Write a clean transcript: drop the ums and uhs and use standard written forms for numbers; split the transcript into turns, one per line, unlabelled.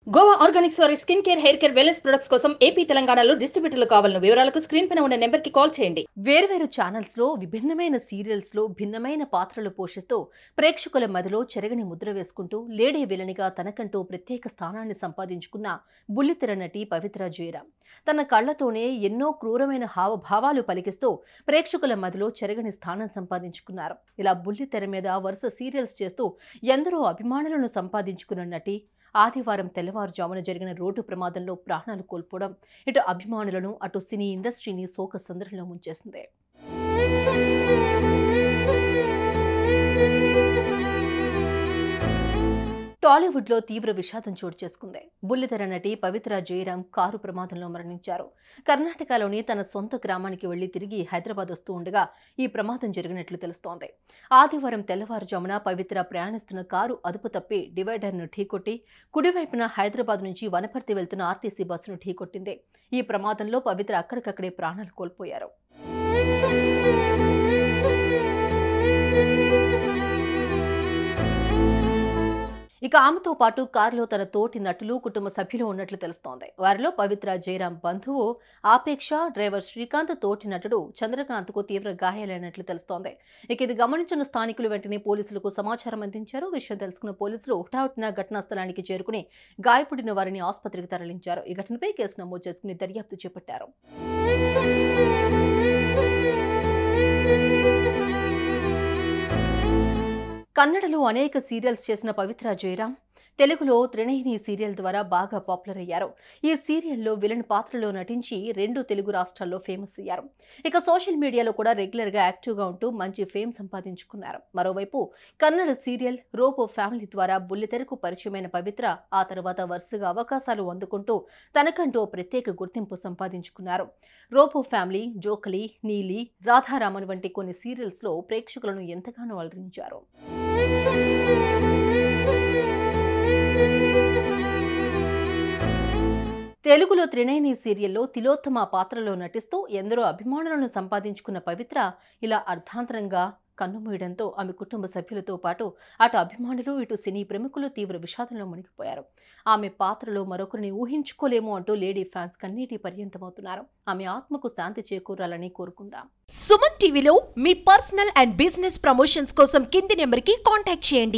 Goa Organics వారి skin care, hair care, wellness products కోసం AP, తెలంగాణలో డిస్ట్రిబ్యూటర్లు కావాలన్న వివరాలకు స్క్రీన్ పైన ఉన్న నెంబర్కి కాల్ చేయండి.
వేర్వేరు ఛానల్స్లో విభిన్నమైన సీరియల్స్లో భిన్నమైన పాత్రలు పోషిస్తూ ప్రేక్షకుల మదిలో చెరగని ముద్ర వేసుకుంటూ లేడీ విలనిగా తనకంటూ ప్రత్యేక స్థానాన్ని సంపాదించుకున్న బుల్లితెర నటి పవిత్ర జయరాం తన కళ్లతోనే ఎన్నో క్రూరమైన హావభావాలు పలికిస్తూ ప్రేక్షకుల మదిలో చెరగని స్థానం సంపాదించుకున్నారు. ఇలా బుల్లితెర మీద వరుస సీరియల్స్ చేస్తూ ఎందరో అభిమానులను సంపాదించుకున్న నటి ఆదివారం తెల్లవారుజామున జరిగిన రోడ్డు ప్రమాదంలో ప్రాణాలు కోల్పోవడం ఇటు అభిమానులను అటు సినీ ఇండస్ట్రీని శోక సంద్రంలో ముంచేసింది. టాలీవుడ్లో తీవ్ర విషాదం చోటు చేసుకుంది. బుల్లితెర నటి పవిత్ర జయరాం కారు ప్రమాదంలో మరణించారు. కర్ణాటకలోని తన సొంత గ్రామానికి వెళ్లి తిరిగి హైదరాబాద్ వస్తూ ఉండగా ఈ ప్రమాదం జరిగినట్లు తెలుస్తోంది. ఆదివారం తెల్లవారుజామున పవిత్ర ప్రయాణిస్తున్న కారు అదుపు తప్పి డివైడర్ను ఢీకొట్టి కుడివైపున హైదరాబాద్ నుంచి వనపర్తి వెళ్తున్న ఆర్టీసీ బస్సును ఢీకొట్టింది. ఈ ప్రమాదంలో పవిత్ర అక్కడికక్కడే ప్రాణాలు కోల్పోయారు. ఇక ఆమెతో పాటు కారులో తన తోటి నటులు, కుటుంబ సభ్యులు ఉన్నట్లు తెలుస్తోంది. వారిలో పవిత్ర జయరాం బంధువు ఆపేక్ష, డ్రైవర్ శ్రీకాంత్, తోటి నటుడు చంద్రకాంత్కు తీవ్ర గాయాలైనట్లు తెలుస్తోంది. ఇక ఇది గమనించిన స్థానికులు వెంటనే పోలీసులకు సమాచారం అందించారు. విషయం తెలుసుకున్న పోలీసులు హుటాహుటిన ఘటనా స్థలానికి చేరుకుని గాయపడిన వారిని ఆసుపత్రికి తరలించారు. ఈ ఘటనపై కేసు నమోదు చేసుకుని దర్యాప్తు చేపట్టారు. కన్నడలో అనేక సీరియల్స్ చేసిన పవిత్ర జయరాం తెలుగులో త్రినయని సీరియల్ ద్వారా బాగా పాపులర్ అయ్యారు. ఈ సీరియల్లో విలన్ పాత్రలో నటించి 2 తెలుగు రాష్ట్రాల్లో ఫేమస్ అయ్యారు. ఇక సోషల్ మీడియాలో కూడా రెగ్యులర్గా యాక్టివ్గా ఉంటూ మంచి ఫేమ్ సంపాదించుకున్నారు. మరోవైపు కన్నడ సీరియల్ రోబో ఫ్యామిలీ ద్వారా బుల్లితెరకు పరిచయమైన పవిత్ర ఆ తర్వాత వరుసగా అవకాశాలు అందుకుంటూ తనకంటూ ప్రత్యేక గుర్తింపు సంపాదించుకున్నారు. రోబో ఫ్యామిలీ, జోకలి, నీలి, రాధారామన్ వంటి కొన్ని సీరియల్స్లో ప్రేక్షకులను ఎంతగానో అలరించారు. తెలుగులో త్రినయని సీరియల్లో తిలోత్తమ పాత్రలో నటిస్తూ ఎందరో అభిమానులను సంపాదించుకున్న పవిత్ర ఇలా అర్ధాంతరంగా కన్నుమూయడంతో ఆమె కుటుంబ సభ్యులతో పాటు అటు అభిమానులు, ఇటు సినీ ప్రముఖులు తీవ్ర విషాదంలో మునిగిపోయారు. ఆమె పాత్రలో మరొకరిని ఊహించుకోలేము అంటూ లేడీ ఫ్యాన్స్ కన్నీటి పర్యంతమవుతున్నారు. ఆమె ఆత్మకు శాంతి చేకూరాలని కోరుకుందాం.
సుమన్ టీవీలో మీ పర్సనల్ అండ్ బిజినెస్ ప్రమోషన్స్ కోసం కింది నెంబర్కి కాంటాక్ట్ చేయండి.